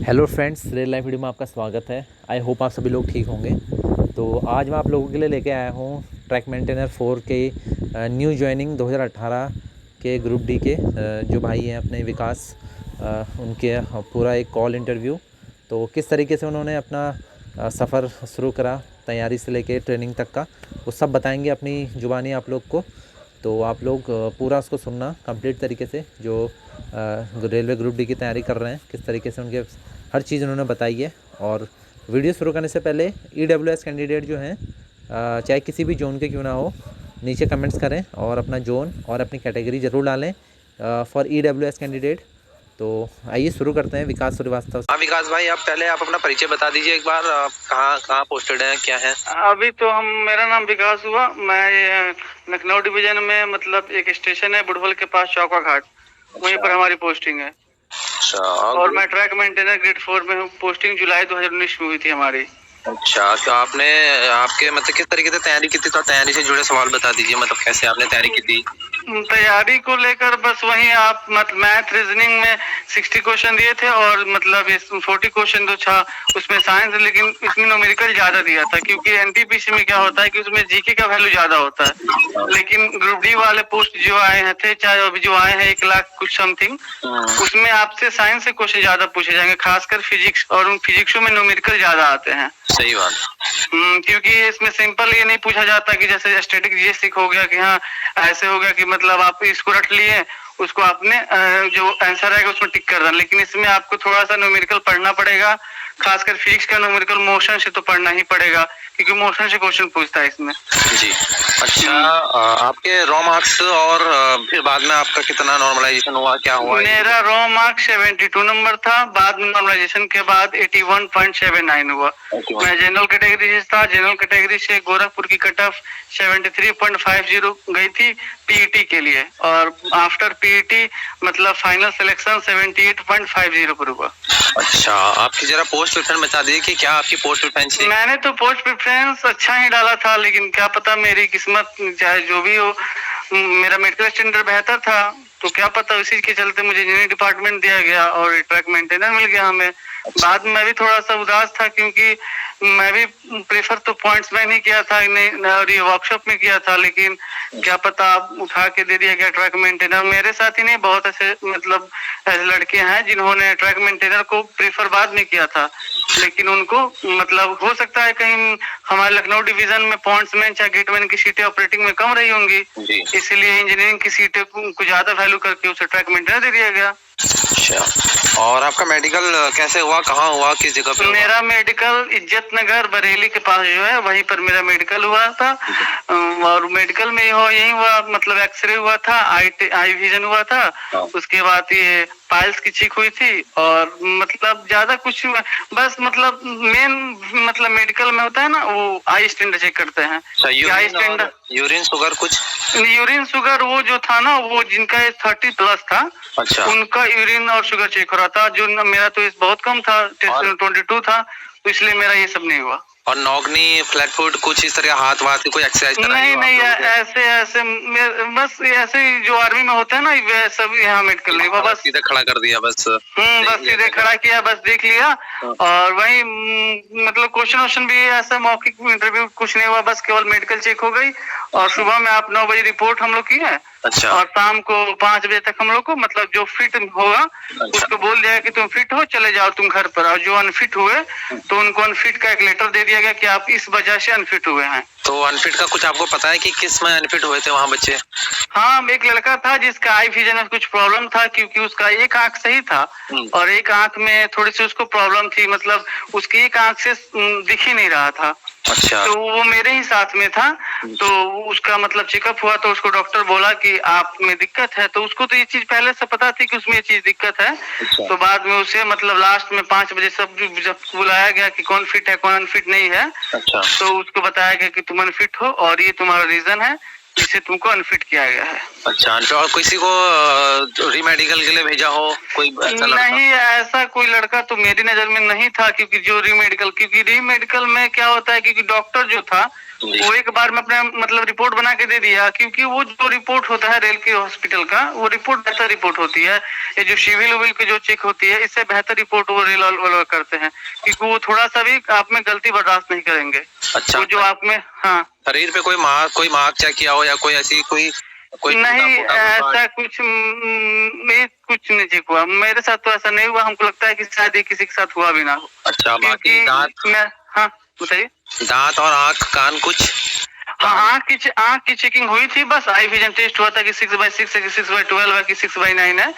Hello friends, real life video में आपका स्वागत है। आई होप आप सभी लोग ठीक होंगे। तो आज मैं आप लोगों के लिए लेके आया हूँ ट्रैक मेंटेनर 4 के न्यू ज्वाइनिंग 2018 के ग्रुप डी के जो भाई हैं अपने विकास, उनके पूरा एक कॉल इंटरव्यू। तो किस तरीके से उन्होंने अपना सफ़र शुरू करा, तैयारी से लेके ट्रेनिंग तक का, वो सब बताएंगे अपनी ज़ुबानी आप लोग को। तो आप लोग पूरा उसको सुनना कंप्लीट तरीके से। जो रेलवे ग्रुप डी की तैयारी कर रहे हैं, किस तरीके से उनके हर चीज़ उन्होंने बताई है। और वीडियो शुरू करने से पहले EWS कैंडिडेट जो हैं, चाहे किसी भी जोन के क्यों ना हो, नीचे कमेंट्स करें और अपना जोन और अपनी कैटेगरी ज़रूर डालें फॉर EWS कैंडिडेट। तो आइए शुरू करते हैं विकास श्रीवास्तव। हाँ विकास भाई, आप पहले अपना परिचय बता दीजिए एक बार। आप कहाँ पोस्टेड हैं, क्या है? अभी तो मेरा नाम विकास हुआ। मैं लखनऊ डिवीजन में, मतलब एक स्टेशन है बुढ़वल के पास, चौका घाट, वहीं पर हमारी पोस्टिंग है। अच्छा। और मैं ट्रैक मेंटेनर ग्रेड 4 में हूँ। पोस्टिंग जुलाई 2019 में हुई थी हमारी। अच्छा, तो आपके मतलब किस तरीके से तैयारी की थी? तो तैयारी से जुड़े सवाल बता दीजिए, मतलब कैसे आपने तैयारी की थी? तैयारी को लेकर बस वही, आप मैथ रीजनिंग में 60 क्वेश्चन दिए थे और मतलब 40 क्वेश्चन जो था उसमें साइंस, लेकिन इसमें न्यूमेरिकल ज्यादा दिया था, क्योंकि एनटीपीसी में क्या होता है कि उसमें जीके का वैल्यू ज्यादा होता है। लेकिन ग्रुप डी वाले पोस्ट जो आए हैं थे, चाहे अभी जो आए हैं 1 लाख कुछ समथिंग, उसमें आपसे साइंस से क्वेश्चन ज्यादा पूछे जाएंगे, खासकर फिजिक्स, और उन फिजिक्सों में न्यूमेरिकल ज्यादा आते हैं। सही बात। क्योंकि इसमें सिंपल ये नहीं पूछा जाता कि जैसे स्टैटिक जीएस हो गया कि हाँ ऐसे हो गया कि मतलब आप इसको रट लिए, उसको आपने जो आंसर आएगा उसमें टिक कर देना। लेकिन इसमें आपको थोड़ा सा न्यूमेरिकल पढ़ना पड़ेगा, खासकर फिजिक्स का न्यूमेरिकल मोशन से तो पढ़ना ही पड़ेगा, क्योंकि मोशन से क्वेश्चन पूछता है इसमें जी। अच्छा, आपके रॉ मार्क्स और फिर बाद में आपका कितना नॉर्मलाइजेशन हुआ, क्या हुआ? मेरा रॉ मार्क्स 72 नंबर था, बाद में नॉर्मलाइजेशन के बाद 81.79 हुआ। मैं जनरल कैटेगरी से था। जनरल कैटेगरी से गोरखपुर की कट ऑफ 73.50 गई थी पीईटी के लिए, और आफ्टर पीईटी मतलब फाइनल सिलेक्शन 78.50 पर हुआ। अच्छा, आपकी जरा पोस्ट प्रेफरेंस बता दीजिए कि क्या आपकी पोस्ट प्रेफरेंस थी? मैंने तो पोस्ट प्रेफरेंस अच्छा ही डाला था, लेकिन क्या पता मेरी किस्मत, चाहे जो भी हो, मेरा मेडिकल स्टैंडर्ड बेहतर था, तो क्या पता उसी के चलते मुझे इंजीनियरिंग डिपार्टमेंट दिया गया और ट्रैक मेंटेनर मिल गया हमें। बाद में भी थोड़ा सा उदास था, क्योंकि मैं भी प्रेफर तो पॉइंट्स में नहीं किया था, नहीं, और ये वर्कशॉप में किया था, लेकिन क्या पता आप उठा के दे दिया गया ट्रैक मेंटेनर। मेरे साथ ही नहीं, बहुत ऐसे मतलब ऐसे लड़के हैं जिन्होंने ट्रैक मेंटेनर को प्रेफर बाद में किया था, लेकिन उनको मतलब हो सकता है कहीं हमारे लखनऊ डिवीजन में पॉइंट्समैन चाहे गेटमैन की सीटें ऑपरेटिंग में कम रही होंगी, इसलिए इंजीनियरिंग की सीटें को ज्यादा वैल्यू करके उसे ट्रैक मेंटेनर दे दिया गया। अच्छा, और आपका मेडिकल कैसे हुआ, कहाँ हुआ, किस जगह पे? मेरा मेडिकल इज्जत नगर बरेली के पास जो है, वहीं पर मेरा मेडिकल हुआ था। और मेडिकल में यही हुआ, मतलब एक्सरे हुआ था, आई विजन हुआ था, उसके बाद ये पाइल्स की चेक हुई थी, और मतलब ज्यादा कुछ, बस मतलब मेन मतलब मेडिकल में होता है ना, वो आई स्टैंडर्ड चेक करते हैं। आई स्टैंडर्ड, यूरिन शुगर, कुछ यूरिन शुगर वो जो था ना, वो जिनका 30+ था, अच्छा, उनका यूरिन और शुगर चेक हो रहा था। जो मेरा तो बहुत कम था, 22 था, तो इसलिए मेरा ये सब नहीं हुआ। और नॉगनी, फ्लैट फुट, कुछ इस तरह हाथ वाथ की कोई एक्सरसाइज? नहीं, ऐसे बस ऐसे ही जो आर्मी में होता है ना, वे सब यहाँ मेडिकल नहीं हुआ, बस सीधे खड़ा कर दिया, बस बस सीधे खड़ा किया, बस देख लिया। और वही मतलब क्वेश्चन भी ऐसा मौखिक इंटरव्यू कुछ नहीं हुआ, बस केवल मेडिकल चेक हो गई। और सुबह में आप 9 बजे रिपोर्ट हम लोग की है। अच्छा। और शाम को 5 बजे तक हम लोग को, मतलब जो फिट होगा उसको बोल दिया कि तुम फिट हो, चले जाओ तुम घर पर। और जो अनफिट हुए तो उनको अनफिट का एक लेटर दे दिया गया कि आप इस वजह से अनफिट हुए हैं। तो अनफिट का कुछ आपको पता है कि किस में अनफिट हुए थे वहाँ बच्चे? हाँ, एक लड़का था जिसका आई विजन में कुछ प्रॉब्लम था, क्योंकि उसका एक आंख सही था और एक आंख में थोड़ी सी उसको प्रॉब्लम थी, मतलब उसकी एक आंख से दिख ही नहीं रहा था। अच्छा। तो वो मेरे ही साथ में था, तो उसका मतलब चेकअप हुआ, तो उसको डॉक्टर बोला कि आप में दिक्कत है। तो उसको तो ये चीज पहले से पता थी कि उसमें ये चीज दिक्कत है। तो बाद में उसे मतलब लास्ट में 5 बजे सब जब बुलाया गया कि कौन फिट है कौन अनफिट नहीं है, अच्छा, तो उसको बताया गया कि तुम अनफिट हो और ये तुम्हारा रीजन है, जिससे तुमको अनफिट किया गया है। अच्छा, तो और किसी को रीमेडिकल के लिए भेजा हो कोई ऐसा लड़का? नहीं, ऐसा कोई लड़का तो मेरी नजर में नहीं था, क्योंकि जो क्योंकि रीमेडिकल में क्या होता है, क्योंकि डॉक्टर जो था वो एक बार में अपने मतलब रिपोर्ट बना के दे दिया, क्योंकि वो जो रिपोर्ट होता है रेल के हॉस्पिटल का, वो रिपोर्ट बेहतर रिपोर्ट होती है। ये जो सिविल उविल की जो चेक होती है, इससे बेहतर रिपोर्ट वो रेल वाले करते हैं, क्योंकि वो थोड़ा सा भी आप में गलती बर्दाश्त नहीं करेंगे। अच्छा, वो जो आप में, हाँ, शरीर पे कोई मार्क चेक किया हो या कोई ऐसी कोई नहीं, ऐसा कुछ नहीं चेक हुआ मेरे साथ, तो ऐसा नहीं हुआ। हमको लगता है कि शायद ये किसी के साथ हुआ भी ना हो। अच्छा, बाकी दांत, हाँ बताइए। दांत और आँख कान कुछ? हाँ, आँख की चेकिंग हुई थी, बस आई विजन टेस्ट हुआ था कि 6/6 है कि 6/12 है कि 6/9 है,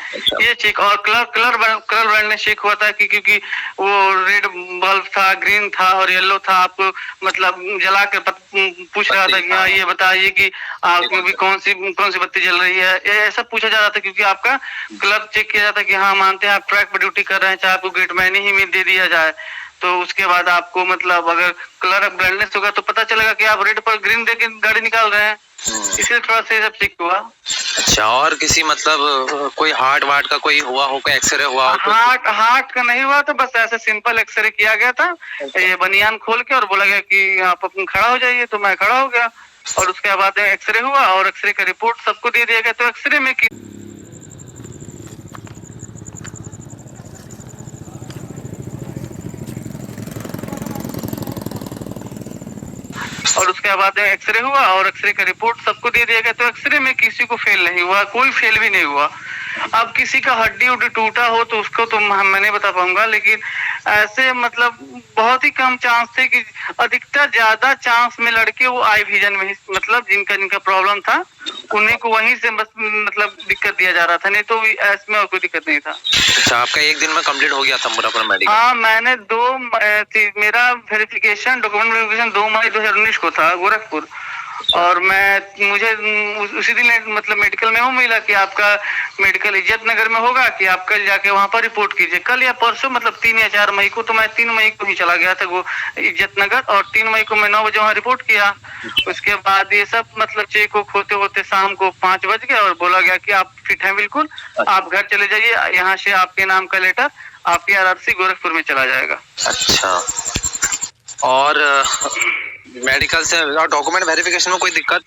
ये चेक। और कलर ब्राइटनेस चेक हुआ था कि क्योंकि वो रेड बल्ब था, ग्रीन था और येलो था। आपको मतलब जला कर पूछ रहा था कि हाँ ये बताइए कि आप भी कौन सी बत्ती जल रही है, ऐसा पूछा जा रहा था, क्योंकि आपका कलर चेक किया जाता है कि हाँ मानते हैं आप ट्रैक पर ड्यूटी कर रहे हैं, चाहे आपको गेटमैन ही दे दिया जाए। तो उसके बाद आपको मतलब अगर कलर ब्राइटनेस होगा तो पता चलेगा कि आप रेड पर ग्रीन देके गाड़ी निकाल रहे हैं, इसलिए थोड़ा सा सब चेक हुआ। अच्छा, और किसी मतलब कोई हार्ट वार्ट का कोई हुआ हो, कोई एक्सरे हुआ हो? हार्ट का नहीं हुआ था, बस ऐसे सिंपल एक्सरे किया गया था, ये बनियान खोल के, और बोला गया कि आप अपन खड़ा हो जाइए, तो मैं खड़ा हो गया। और उसके बाद एक्सरे हुआ और एक्सरे का रिपोर्ट सबको दे दिया गया। तो एक्सरे में एक्सरे हुआ और एक्सरे का रिपोर्ट सबको दे दिया गया। तो एक्सरे में किसी को फेल नहीं हुआ, कोई फेल भी नहीं हुआ। अब किसी का हड्डी उड्डी टूटा हो तो उसको तो मैं नहीं बता पाऊंगा, लेकिन ऐसे मतलब बहुत ही कम चांस थे कि अधिकतर ज्यादा चांस में लड़के वो आई विजन में ही मतलब जिनका प्रॉब्लम था उन्हीं को वहीं से बस मतलब दिक्कत दिया जा रहा था, नहीं तो इसमें और कोई दिक्कत नहीं था। अच्छा, आपका एक दिन में कंप्लीट हो गया था पूरा मेडिकल? हाँ, मैंने मेरा वेरिफिकेशन डॉक्यूमेंट वेरिफिकेशन 2 मई 2019 को था गोरखपुर, और मुझे उसी दिन मतलब मेडिकल में वो मिला कि आपका मेडिकल इज्जत नगर में होगा, कि आप कल जाके वहां पर रिपोर्ट कीजिए। कल या परसों मतलब 3 या 4 मई को, तो मैं 3 मई को ही चला गया था वो इज्जत नगर, और 3 मई को मैं 9 बजे वहाँ रिपोर्ट किया। उसके बाद ये सब मतलब चेक को होते होते शाम को 5 बज गए, और बोला गया कि आप फिट हैं बिल्कुल, आप घर चले जाइए, यहाँ से आपके नाम का लेटर आपके RRC गोरखपुर में चला जाएगा। अच्छा, और मेडिकल से डॉक्यूमेंट वेरिफिकेशन में कोई दिक्कत?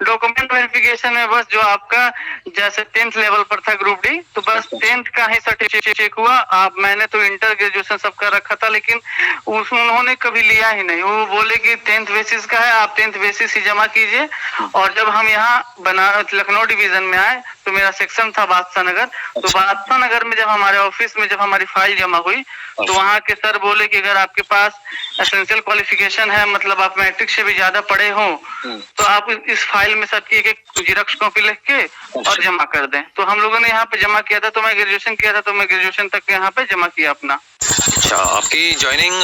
डॉक्यूमेंट वेरिफिकेशन में बस जो आपका जैसे 10th लेवल पर था ग्रुप डी, तो बस 10th का ही सर्टिफिकेट चेक हुआ। मैंने तो इंटर ग्रेजुएशन सबका रखा था, लेकिन उन्होंने कभी लिया ही नहीं। वो बोले कि 10th बेसिस का है, आप 10th बेसिस ही जमा कीजिए। और जब हम यहाँ लखनऊ डिवीजन में आए तो मेरा सेक्शन था बादशाह नगर, तो बादशाह नगर में जब हमारे ऑफिस में जब हमारी फाइल जमा हुई तो वहाँ के सर बोले कि अगर आपके पास एसेंशियल क्वालिफिकेशन है, मतलब आप मैट्रिक से भी ज्यादा पढ़े हो, तो आप इस फाइल में सबकी एक जेरॉक्स कॉपी लिख के और जमा कर दें। तो हम लोगों ने यहाँ पे जमा किया था, तो मैं ग्रेजुएशन किया था, तो मैं ग्रेजुएशन तक यहाँ पे जमा किया अपना। अच्छा, आपकी ज्वाइनिंग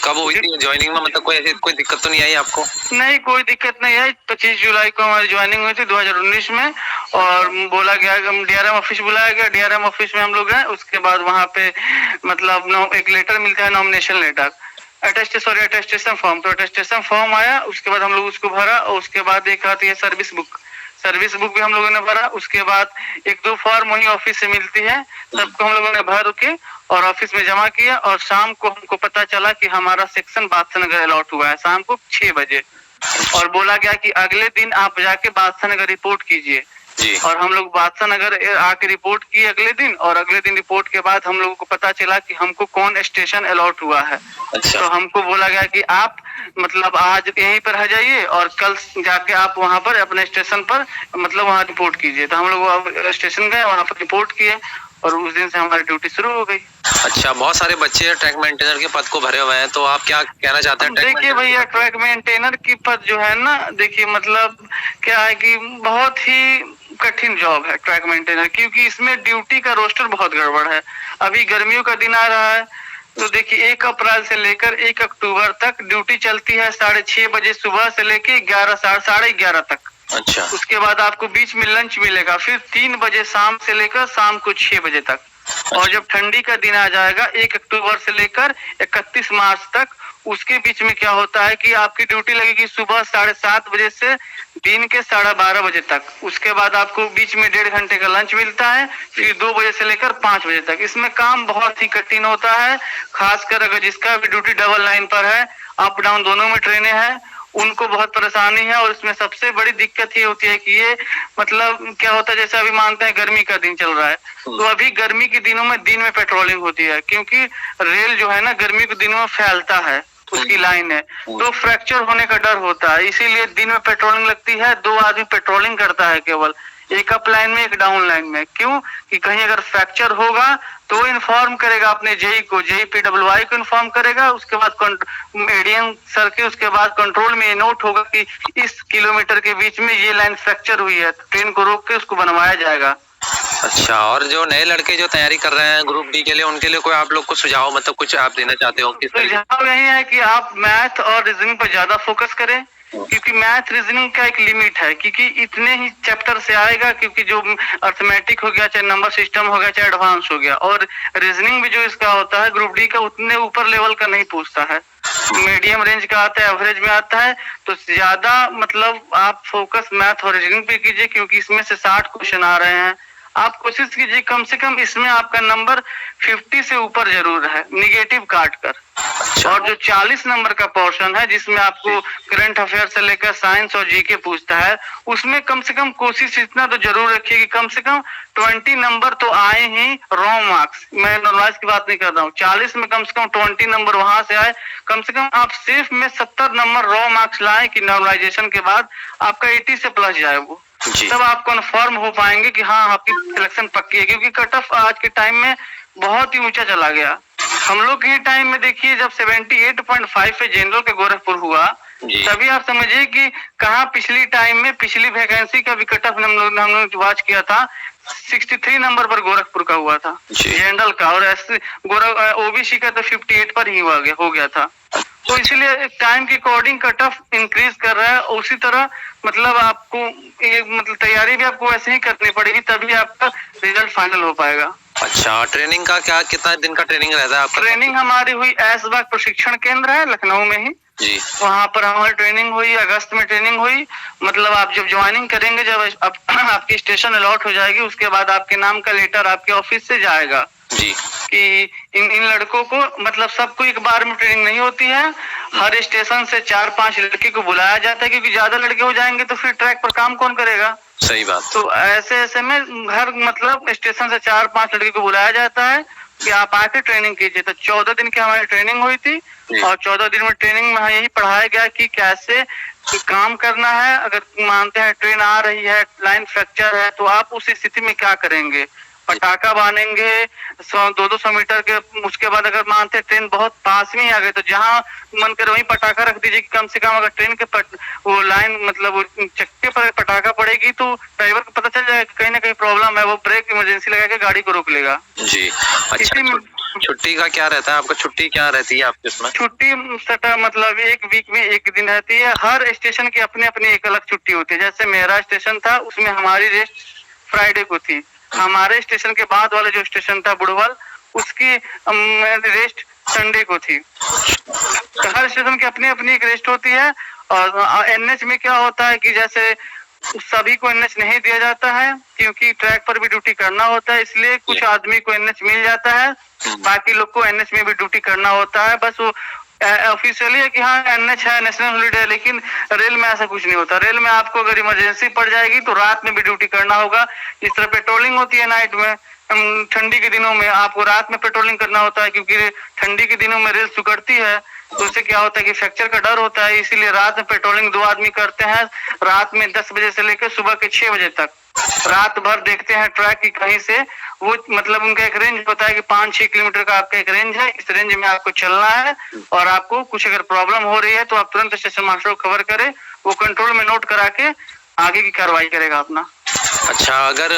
कब हुई थी? ज्वाइनिंग में मतलब कोई दिक्कत तो नहीं आई आपको? नहीं, कोई दिक्कत नहीं आई। 25 जुलाई को हमारी ज्वाइनिंग हुई थी 2019 में, और बोला गया DRM ऑफिस बुलाया गया। DRM ऑफिस में हम लोग गए, उसके बाद वहाँ पे मतलब एक लेटर मिलता है, नॉमिनेशन लेटर, अटेस्टेशन फॉर्म। तो अटेस्टेशन फॉर्म आया, उसके बाद हम लोग उसको भरा, और उसके बाद एक आती है सर्विस बुक भी हम लोगों ने भरा। उसके बाद 1-2 फॉर्म वही ऑफिस से मिलती है, सबको हम लोगों ने भर के और ऑफिस में जमा किया। और शाम को हमको पता चला कि हमारा सेक्शन बादशाह नगर अलॉट हुआ है, शाम को 6 बजे। और बोला गया कि अगले दिन आप जाके बादशाह नगर रिपोर्ट कीजिए। और हम लोग बादशाह नगर आके रिपोर्ट किए अगले दिन, और अगले दिन रिपोर्ट के बाद हम लोगों को पता चला कि हमको कौन स्टेशन अलॉट हुआ है। अच्छा। तो हमको बोला गया कि आप मतलब आज यहीं पर रह जाइए और कल जाके आप वहाँ पर अपने स्टेशन पर मतलब वहाँ रिपोर्ट कीजिए। तो हम लोग स्टेशन गए, वहाँ पर रिपोर्ट किए, और उस दिन से हमारी ड्यूटी शुरू हो गई। अच्छा, बहुत सारे बच्चे ट्रैक मेंटेनर के पद को भरे हुए हैं, तो आप क्या कहना चाहते हैं? देखिए भैया, ट्रैक मेंटेनर की पद जो है ना, देखिए मतलब क्या है कि बहुत ही कठिन जॉब है ट्रैक मेंटेनर, क्योंकि इसमें ड्यूटी का रोस्टर बहुत गड़बड़ है। अभी गर्मियों का दिन आ रहा है, तो देखिए 1 अप्रैल से लेकर 1 अक्टूबर तक ड्यूटी चलती है 6:30 बजे सुबह से लेकर 11 तक। अच्छा। उसके बाद आपको बीच में लंच मिलेगा, फिर 3 बजे शाम से लेकर शाम को 6 बजे तक। और जब ठंडी का दिन आ जाएगा 1 अक्टूबर से लेकर 31 मार्च तक, उसके बीच में क्या होता है कि आपकी ड्यूटी लगेगी सुबह 7:30 बजे से दिन के 12:30 बजे तक। उसके बाद आपको बीच में 1.5 घंटे का लंच मिलता है, फिर 2 बजे से लेकर 5 बजे तक। इसमें काम बहुत ही कठिन होता है, खासकर अगर जिसका भी ड्यूटी डबल लाइन पर है, अप डाउन दोनों में ट्रेनें हैं, उनको बहुत परेशानी है। और इसमें सबसे बड़ी दिक्कत ये होती है कि ये मतलब क्या होता है, जैसे अभी मानते हैं गर्मी का दिन चल रहा है, तो अभी गर्मी के दिनों में दिन में पेट्रोलिंग होती है, क्योंकि रेल जो है ना गर्मी के दिनों में फैलता है, उसकी लाइन है, तो फ्रैक्चर होने का डर होता है, इसीलिए दिन में पेट्रोलिंग लगती है। 2 आदमी पेट्रोलिंग करता है केवल, एक अप लाइन में एक डाउन लाइन में। क्यों कि कहीं अगर फ्रैक्चर होगा तो इन्फॉर्म करेगा अपने जेई को, जेई PWI को इन्फॉर्म करेगा, उसके बाद एडीएम सर के, उसके बाद कंट्रोल में ये नोट होगा कि इस किलोमीटर के बीच में ये लाइन फ्रैक्चर हुई है, ट्रेन को रोक के उसको बनवाया जाएगा। अच्छा, और जो नए लड़के जो तैयारी कर रहे हैं ग्रुप डी के लिए, उनके लिए कोई आप लोग को सुझाव मतलब कुछ आप देना चाहते हो? किस तरीके? सुझाव यही है कि आप मैथ और रीजनिंग पर ज्यादा फोकस करें, क्योंकि मैथ रीजनिंग का एक लिमिट है, क्योंकि इतने ही चैप्टर से आएगा, क्योंकि जो अर्थमेटिक हो गया, चाहे नंबर सिस्टम हो गया, चाहे एडवांस हो गया, और रीजनिंग भी जो इसका होता है ग्रुप डी का उतने ऊपर लेवल का नहीं पूछता है, मीडियम रेंज का आता है, एवरेज में आता है। तो ज्यादा मतलब आप फोकस मैथ और रीजनिंग पे कीजिए, क्योंकि इसमें से 60 क्वेश्चन आ रहे हैं। आप कोशिश कीजिए कम से कम इसमें आपका नंबर 50 से ऊपर जरूर है, निगेटिव काट कर। और जो 40 नंबर का पोर्शन है, जिसमें आपको करंट अफेयर से लेकर साइंस और जीके पूछता है, उसमें कम से कम कोशिश इतना तो जरूर रखिए कि कम से कम 20 नंबर तो आए ही रॉ मार्क्स। मैं नॉर्मलाइज की बात नहीं कर रहा हूँ, 40 में कम से कम 20 नंबर वहां से आए, कम से कम आप सेफ में 70 नंबर रॉ मार्क्स लाए कि नॉर्मलाइजेशन के बाद आपका 80 से प्लस जाए वो, तब आप कन्फर्म हो पाएंगे कि हाँ आपकी सिलेक्शन पक्की है। क्योंकि कट ऑफ आज के टाइम में बहुत ही ऊंचा चला गया। हम लोग के टाइम में देखिए जब 78.5 पे जनरल के गोरखपुर हुआ, तभी आप समझिए कि कहाँ पिछली टाइम में पिछली वैकेंसी का भी कट ऑफ हम लोग वॉच किया था, 63 नंबर पर गोरखपुर का हुआ था जनरल का, और ओबीसी का तो 58 पर ही हो गया था। तो इसलिए टाइम के अकॉर्डिंग कट ऑफ इंक्रीज कर रहा है। उसी तरह मतलब आपको ये मतलब तैयारी भी आपको वैसे ही करनी पड़ेगी, तभी आपका रिजल्ट फाइनल हो पाएगा। अच्छा, ट्रेनिंग का क्या कितना दिन का ट्रेनिंग रहता है आपका? ट्रेनिंग हमारी हुई ऐशबाग प्रशिक्षण केंद्र है लखनऊ में ही जी, वहाँ पर हमारी ट्रेनिंग हुई, अगस्त में ट्रेनिंग हुई। मतलब आप जब ज्वाइनिंग करेंगे, जब आपकी स्टेशन अलॉट हो जाएगी, उसके बाद आपके नाम का लेटर आपके ऑफिस से जाएगा जी कि इन लड़कों को मतलब सबको एक बार में ट्रेनिंग नहीं होती है, हर स्टेशन से 4-5 लड़के को बुलाया जाता है, क्योंकि ज्यादा लड़के हो जाएंगे तो फिर ट्रैक पर काम कौन करेगा। सही बात। तो ऐसे में हर मतलब स्टेशन से 4-5 लड़के को बुलाया जाता है कि आप आके ट्रेनिंग कीजिए। तो 14 दिन की हमारी ट्रेनिंग हुई थी, और 14 दिन में ट्रेनिंग में यही पढ़ाया गया कि कैसे काम करना है। अगर मानते हैं ट्रेन आ रही है, लाइन फ्रैक्चर है, तो आप उस स्थिति में क्या करेंगे। पटाखा बांधेंगे 100-200 मीटर के, उसके बाद अगर मानते हैं ट्रेन बहुत पास में ही आ गए तो जहां मन करे वहीं पटाखा रख दीजिए कि कम से कम अगर ट्रेन के वो लाइन मतलब वो चक्के पर पटाखा पड़ेगी तो ड्राइवर को पता चल जाएगा कहीं ना कहीं प्रॉब्लम है, वो ब्रेक इमरजेंसी लगा के गाड़ी को रोक लेगा जी। अच्छा, छुट्टी का क्या रहता है आपका? छुट्टी क्या रहती है आपके इसमें? छुट्टी सटा मतलब एक वीक में एक दिन रहती है। हर स्टेशन की अपनी अपनी एक अलग छुट्टी होती है। जैसे मेरा स्टेशन था उसमें हमारी रेस्ट फ्राइडे को थी, हमारे स्टेशन के बाद वाले जो स्टेशन था बुढ़वल, उसकी रेस्ट संडे को थी। तो हर स्टेशन की अपनी अपनी एक रेस्ट होती है। और एनएच में क्या होता है कि जैसे सभी को एनएच नहीं दिया जाता है, क्योंकि ट्रैक पर भी ड्यूटी करना होता है, इसलिए कुछ आदमी को एनएच मिल जाता है, बाकी लोग को एनएच में भी ड्यूटी करना होता है। बस वो ऑफिशियली है कि हाँ एनएच है, नेशनल हॉलीडे है, लेकिन रेल में ऐसा कुछ नहीं होता। रेल में आपको अगर इमरजेंसी पड़ जाएगी तो रात में भी ड्यूटी करना होगा। जिस तरह पेट्रोलिंग होती है नाइट में, ठंडी के दिनों में आपको रात में पेट्रोलिंग करना होता है, क्योंकि ठंडी के दिनों में रेल सुकड़ती है, तो उससे क्या होता है कि फ्रैक्चर का डर होता है। इसीलिए रात में पेट्रोलिंग 2 आदमी करते हैं, रात में 10 बजे से लेकर सुबह के 6 बजे तक रात भर देखते हैं ट्रैक की कहीं से वो मतलब उनका एक रेंज होता है कि 5-6 किलोमीटर का आपका एक रेंज है, इस रेंज में आपको चलना है। और आपको कुछ अगर प्रॉब्लम हो रही है तो आप तुरंत स्टेशन मास्टर को खबर करें, वो कंट्रोल में नोट करा के आगे की कार्रवाई करेगा अपना। अच्छा, अगर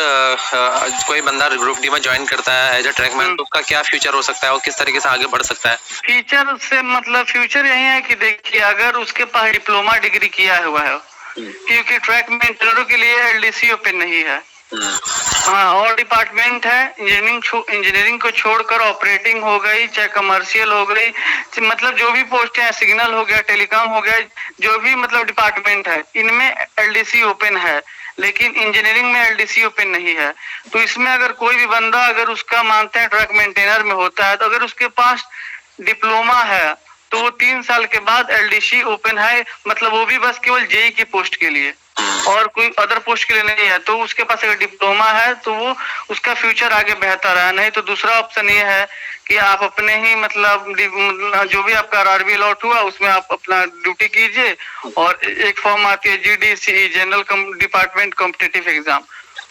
कोई बंदा ग्रुप डी में ज्वाइन करता है एज ए ट्रैकमैन, तो उसका क्या फ्यूचर हो सकता है और किस तरीके से आगे बढ़ सकता है? फ्यूचर से मतलब फ्यूचर यही है कि देखिए अगर उसके पास डिप्लोमा डिग्री किया हुआ है, क्योंकि ट्रैक मेंटेनरों के लिए एलडीसी ओपन नहीं है, हाँ, और डिपार्टमेंट है। इंजीनियरिंग को छोड़कर ऑपरेटिंग हो गई, चाहे कमर्शियल हो गई, मतलब जो भी पोस्ट है, सिग्नल हो गया, टेलीकॉम हो गया, जो भी मतलब डिपार्टमेंट है, इनमें एलडीसी ओपन है, लेकिन इंजीनियरिंग में एलडीसी ओपन नहीं है। तो इसमें अगर कोई भी बंदा अगर उसका मानते हैं ट्रक मेंटेनर में होता है, तो अगर उसके पास डिप्लोमा है तो वो 3 साल के बाद एलडीसी ओपन है, मतलब वो भी बस केवल जेई की पोस्ट के लिए और कोई अदर पोस्ट के लिए नहीं है। तो उसके पास अगर डिप्लोमा है तो वो उसका फ्यूचर आगे बेहतर है। नहीं तो दूसरा ऑप्शन ये है कि आप अपने ही मतलब जो भी आपका आरआरबी अलॉट हुआ उसमें आप अपना ड्यूटी कीजिए, और एक फॉर्म आती है GDC, general department competitive exam,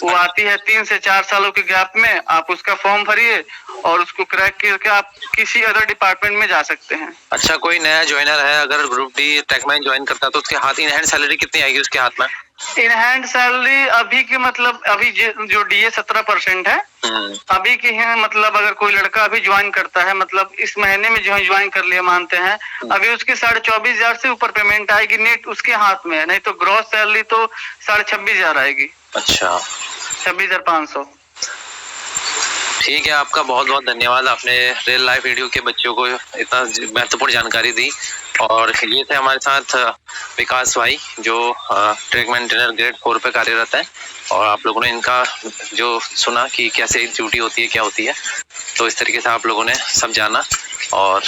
वो आती है 3 से 4 सालों के गैप में, आप उसका फॉर्म भरिए और उसको क्रैक करके आप किसी अदर डिपार्टमेंट में जा सकते हैं। अच्छा, कोई नया ज्वाइनर है अगर ग्रुप डी ट्रैकमैन ज्वाइन करता है तो उसके हाथ इन हैंड सैलरी कितनी आएगी उसके हाथ में? इन हैंड सैलरी अभी की मतलब अभी जो डीए 17% है अभी की है, मतलब अगर कोई लड़का अभी ज्वाइन करता है, मतलब इस महीने में जो ज्वाइन कर लिया मानते हैं, अभी उसकी 24,500 से ऊपर पेमेंट आएगी, नेट उसके हाथ में है। नहीं तो ग्रॉस सैलरी तो 26,500 आएगी। अच्छा, 26,500। ठीक है, आपका बहुत बहुत धन्यवाद। आपने रियल लाइफ वीडियो के बच्चों को इतना महत्वपूर्ण जानकारी दी। और ये थे हमारे साथ विकास भाई जो ट्रैक मेंटेनर ग्रेड 4 पे कार्यरत है, और आप लोगों ने इनका जो सुना कि कैसे ड्यूटी होती है, क्या होती है, तो इस तरीके से आप लोगों ने सब जाना। और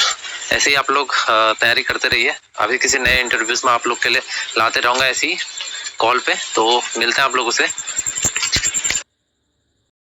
ऐसे ही आप लोग तैयारी करते रहिए। अभी किसी नए इंटरव्यूज में आप लोग के लिए लाते रहूँगा ऐसी कॉल पे, तो मिलते हैं आप लोगों से।